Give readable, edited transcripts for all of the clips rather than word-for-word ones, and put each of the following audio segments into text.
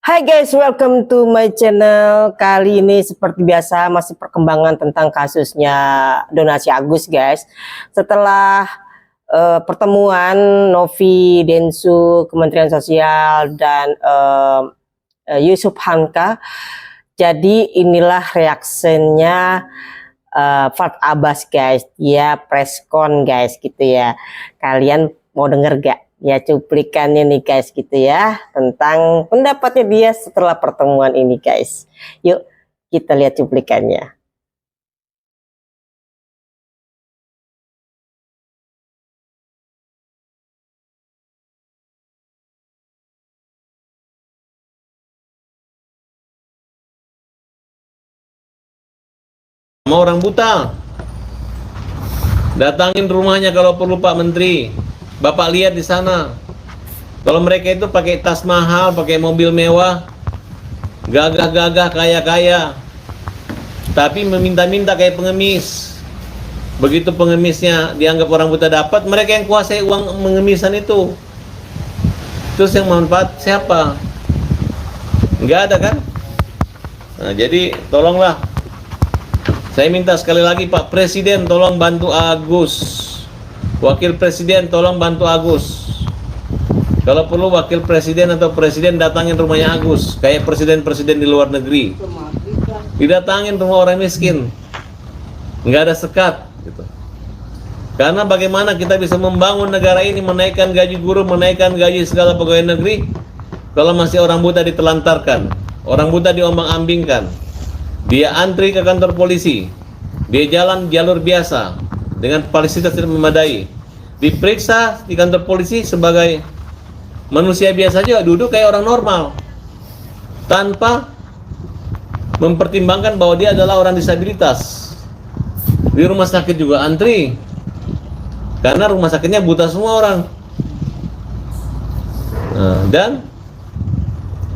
Hai guys, welcome to my channel. Kali ini seperti biasa masih perkembangan tentang kasusnya donasi Agus guys. Setelah pertemuan Novi Densu, Kementerian Sosial dan Yusuf Hamka, jadi inilah reaksinya Fard Abbas guys. Dia preskon guys gitu ya. Kalian mau denger gak? Ya cuplikannya nih guys gitu ya, tentang pendapatnya dia setelah pertemuan ini guys. Yuk kita lihat cuplikannya. Sama orang buta, datangin rumahnya kalau perlu Pak Menteri. Bapak lihat di sana, kalau mereka itu pakai tas mahal, pakai mobil mewah, gagah-gagah, kaya-kaya, tapi meminta-minta kayak pengemis. Begitu pengemisnya dianggap orang buta dapat, mereka yang kuasai uang pengemisan itu. Terus yang manfaat siapa? Nggak ada kan? Nah, jadi tolonglah. Saya minta sekali lagi Pak Presiden tolong bantu Agus. Wakil Presiden tolong bantu Agus. Kalau perlu Wakil Presiden atau Presiden datangin rumahnya Agus, kayak presiden-presiden di luar negeri. Didatangin rumah orang miskin, nggak ada sekat gitu. Karena bagaimana kita bisa membangun negara ini, menaikkan gaji guru, menaikkan gaji segala pegawai negeri, kalau masih orang buta ditelantarkan, orang buta diombang-ambingkan, dia antri ke kantor polisi, dia jalan jalur biasa dengan fasilitas tidak memadai, diperiksa di kantor polisi sebagai manusia biasa juga, duduk kayak orang normal tanpa mempertimbangkan bahwa dia adalah orang disabilitas. Di rumah sakit juga antri karena rumah sakitnya buta semua orang. Nah, dan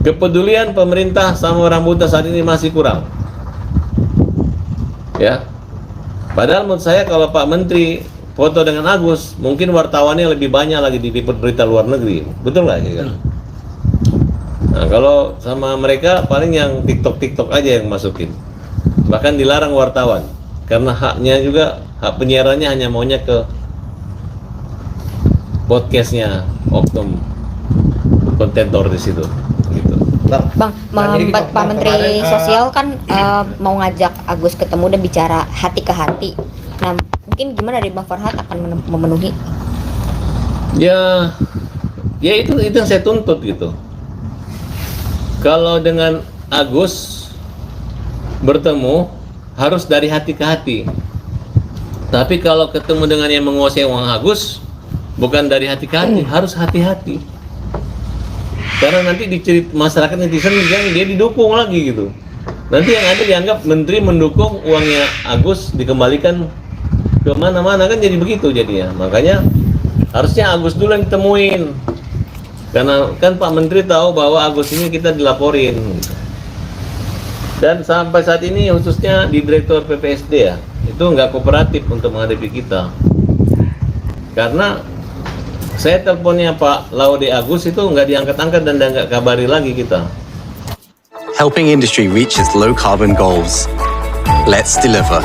kepedulian pemerintah sama orang buta saat ini masih kurang ya. Padahal menurut saya kalau Pak Menteri foto dengan Agus, mungkin wartawannya lebih banyak lagi di berita luar negeri. Betul nggak? Ya? Nah, kalau sama mereka paling yang TikTok aja yang masukin. Bahkan dilarang wartawan. Karena haknya juga, hak penyiarannya hanya maunya ke podcastnya Oknum kontentor di situ. Gitu. Bang, Pak Menteri Sosial kan mau ngajak Agus ketemu dan bicara hati ke hati. Nah, mungkin gimana dari Bang Farhad akan memenuhi? Ya itu yang saya tuntut gitu. Kalau dengan Agus bertemu harus dari hati ke hati. Tapi kalau ketemu dengan yang menguasai uang Agus, bukan dari hati ke hati, harus hati-hati. Karena nanti dicerit masyarakat netizen dia didukung lagi gitu. Nanti yang ada dianggap menteri mendukung uangnya Agus dikembalikan ke mana-mana, kan jadi begitu jadinya. Makanya harusnya Agus dulu yang ditemuin. Karena kan Pak Menteri tahu bahwa Agus ini kita dilaporin. Dan sampai saat ini khususnya di Direktur PPSD ya, itu nggak kooperatif untuk menghadapi kita. Karena saya teleponnya Pak Laude Agus itu nggak diangkat-angkat dan nggak kabari lagi kita. Helping industry reach its low carbon goals. Let's deliver.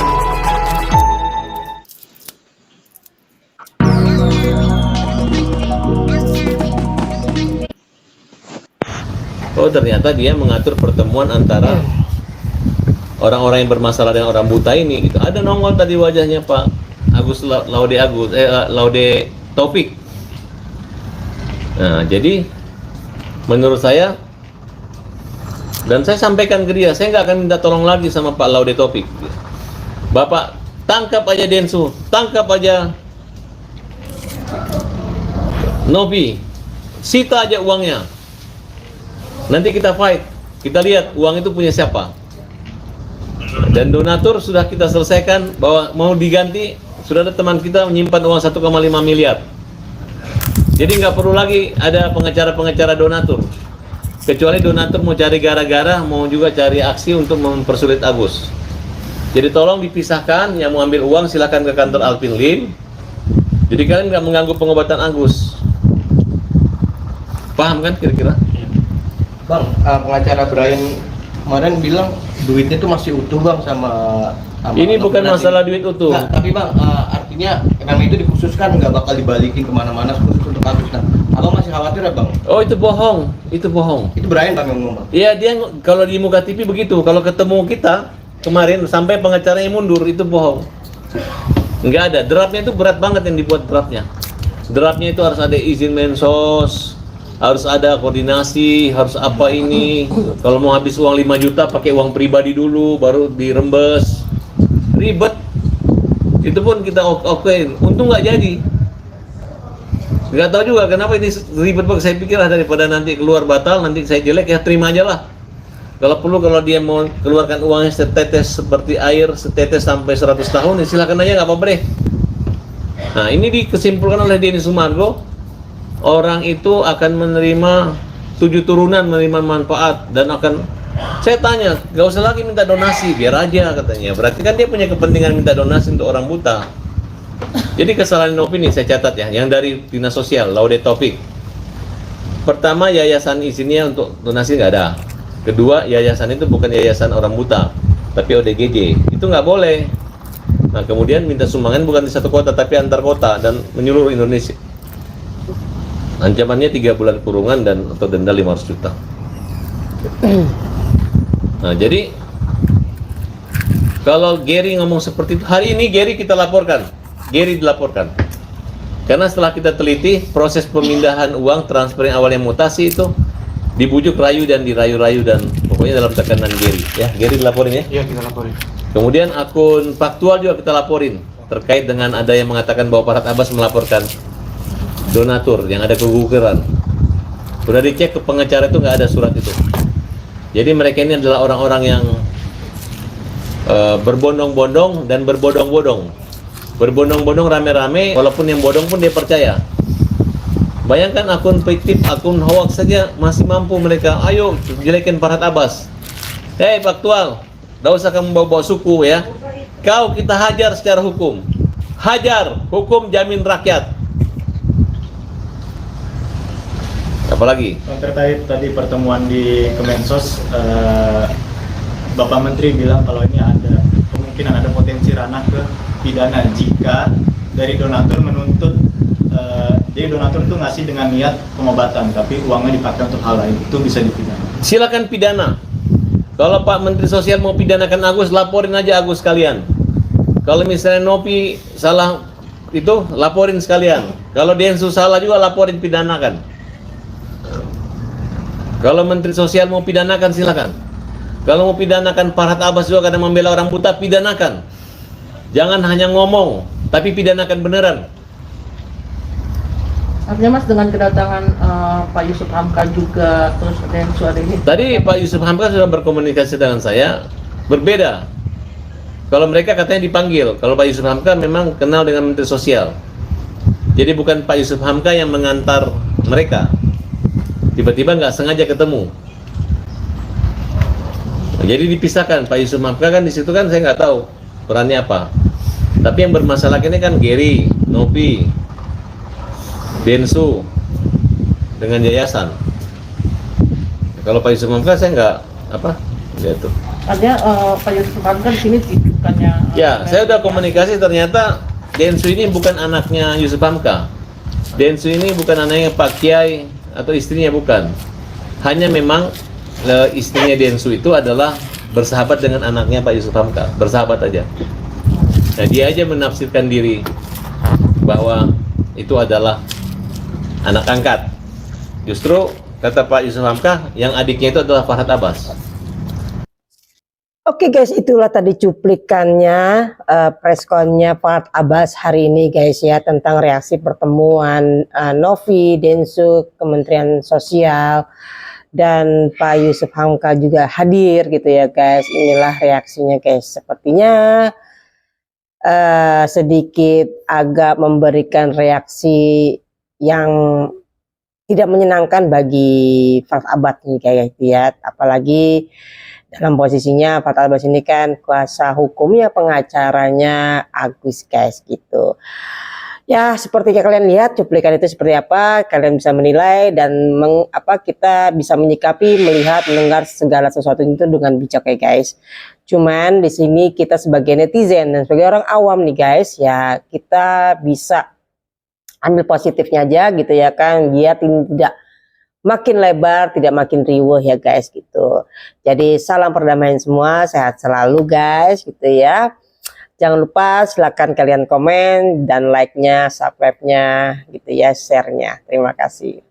Oh, ternyata dia mengatur pertemuan antara orang-orang yang bermasalah dengan orang buta ini gitu. Ada nongol tadi wajahnya Pak Laude Taufik. Nah, jadi menurut saya, dan saya sampaikan ke dia, saya nggak akan minta tolong lagi sama Pak Laude Taufik. Bapak tangkap aja Densu, tangkap aja Novi, sita aja uangnya. Nanti kita fight, kita lihat uang itu punya siapa. Dan donatur sudah kita selesaikan bahwa mau diganti, sudah ada teman kita menyimpan uang 1,5 miliar. Jadi nggak perlu lagi ada pengacara-pengacara donatur. Kecuali donatur mau cari gara-gara, mau juga cari aksi untuk mempersulit Agus. Jadi tolong dipisahkan, yang mau ambil uang silakan ke kantor Alvin Lim. Jadi kalian nggak mengganggu pengobatan Agus. Paham kan kira-kira? Bang, pengacara Brian kemarin bilang duitnya tuh masih utuh bang sama Ini bukan nominasi. masalah duit utuh. Nah, tapi bang, artinya memang itu dikhususkan nggak bakal dibalikin kemana-mana khusus untuk Agus. Nah, abang masih khawatir ya bang? Oh, itu bohong. Itu bohong. Itu Brian bang yang ngomong bang. Iya, dia kalau di muka TV begitu. Kalau ketemu kita kemarin sampai pengacaranya mundur, itu bohong. Nggak ada. Draftnya itu berat banget yang dibuat draftnya. Draftnya itu harus ada izin Mensos, harus ada koordinasi, harus apa ini. Kalau mau habis uang 5 juta pakai uang pribadi dulu, baru dirembes. Ribet. Itu pun kita okein. Untung nggak jadi. Nggak tahu juga kenapa ini ribet banget. Saya pikir daripada nanti keluar batal, nanti saya jelek, ya terima aja lah. Kalau perlu, kalau dia mau keluarkan uangnya setetes seperti air, setetes sampai 100 tahun, ya silakan aja, nggak apa-apa deh. Nah, ini dikesimpulan oleh Denny Sumargo, orang itu akan menerima 7 turunan, menerima manfaat, dan akan, saya tanya, nggak usah lagi minta donasi, biar aja katanya. Berarti kan dia punya kepentingan minta donasi untuk orang buta. Jadi kesalahan Novi ini saya catat ya, yang dari Dinas Sosial, Laude Taufik. Pertama, yayasan izinnya untuk donasi nggak ada. Kedua, yayasan itu bukan yayasan orang buta, tapi ODGJ. Itu nggak boleh. Nah, kemudian minta sumbangan bukan di satu kota, tapi antar kota dan menyeluruh Indonesia. Ancamannya 3 bulan kurungan dan atau denda 500 juta. Nah, jadi kalau Gary ngomong seperti itu, hari ini Gary kita laporkan. Gary dilaporkan. Karena setelah kita teliti, proses pemindahan uang, transfer yang awalnya mutasi itu dibujuk rayu dan dirayu-rayu, dan pokoknya dalam tekanan Gary. Ya, Gary dilaporin ya? Iya, kita laporin. Kemudian akun faktual juga kita laporin terkait dengan ada yang mengatakan bahwa Farhad Abbas melaporkan donatur yang ada keguguran. Sudah dicek ke pengacara itu nggak ada surat itu. Jadi mereka ini adalah orang-orang yang berbondong-bondong dan berbodong-bodong. Berbondong-bodong rame-rame, walaupun yang bodong pun dia percaya. Bayangkan akun fiktif, akun hoax saja masih mampu mereka. Ayo jelekin Farhad Abbas. Hei faktual, tidak usah kamu bawa-bawa suku ya. Kau kita hajar secara hukum. Hajar, hukum jamin rakyat. Apalagi? Terkait tadi pertemuan di Kemensos, Bapak Menteri bilang kalau ini ada kemungkinan ada potensi ranah ke pidana jika dari donatur menuntut, jadi donatur itu ngasih dengan niat pengobatan, tapi uangnya dipakai untuk hal lain, itu bisa dipidana. Silakan pidana. Kalau Pak Menteri Sosial mau pidanakan Agus, laporin aja Agus sekalian. Kalau misalnya Nopi salah itu, laporin sekalian. Kalau Densu salah juga, laporin, pidanakan. Kalau Menteri Sosial mau pidanakan, silakan. Kalau mau pidanakan Farhad Abbas juga karena membela orang buta, pidanakan. Jangan hanya ngomong, tapi pidanakan beneran. Artinya Mas, dengan kedatangan Pak Yusuf Hamka juga terus Densu ada ini. Tadi Pak Yusuf Hamka sudah berkomunikasi dengan saya, berbeda. Kalau mereka katanya dipanggil, kalau Pak Yusuf Hamka memang kenal dengan Menteri Sosial. Jadi bukan Pak Yusuf Hamka yang mengantar mereka. Tiba-tiba nggak sengaja ketemu. Nah, jadi dipisahkan. Pak Yusuf Hamka kan di situ kan saya nggak tahu perannya apa. Tapi yang bermasalah ini kan Gary, Nopi, Densu dengan yayasan. Kalau Pak Yusuf Hamka saya nggak apa, gitu. Artinya Pak Yusuf Hamka di sini bukannya. Ya, saya udah komunikasi, ternyata Densu ini bukan anaknya Yusuf Hamka. Densu ini bukan anaknya Pak Kiai atau istrinya, bukan. Hanya memang istrinya Densu itu adalah bersahabat dengan anaknya Pak Yusuf Hamka, bersahabat aja. Nah, dia aja menafsirkan diri bahwa itu adalah anak angkat. Justru kata Pak Yusuf Hamka, yang adiknya itu adalah Farhad Abbas. Oke guys, itulah tadi cuplikannya preskonnya Farhad Abbas hari ini guys ya, tentang reaksi pertemuan Novi, Densu, Kementerian Sosial, dan Pak Yusuf Hamka juga hadir gitu ya guys. Inilah reaksinya guys, sepertinya sedikit agak memberikan reaksi yang tidak menyenangkan bagi Farhad Abbas nih kayak gitu ya, apalagi dalam posisinya Farhad Abbas ini kan kuasa hukumnya, pengacaranya Agus guys gitu. Ya, seperti yang kalian lihat cuplikan itu seperti apa, kalian bisa menilai dan kita bisa menyikapi, melihat, mendengar segala sesuatu itu dengan bijak ya guys. Cuman di sini kita sebagai netizen dan sebagai orang awam nih guys, ya kita bisa ambil positifnya aja gitu ya kan, biar tidak makin lebar, tidak makin riuh ya guys gitu. Jadi salam perdamaian semua, sehat selalu guys gitu ya. Jangan lupa silakan kalian komen dan like-nya, subscribe-nya gitu ya, share-nya. Terima kasih.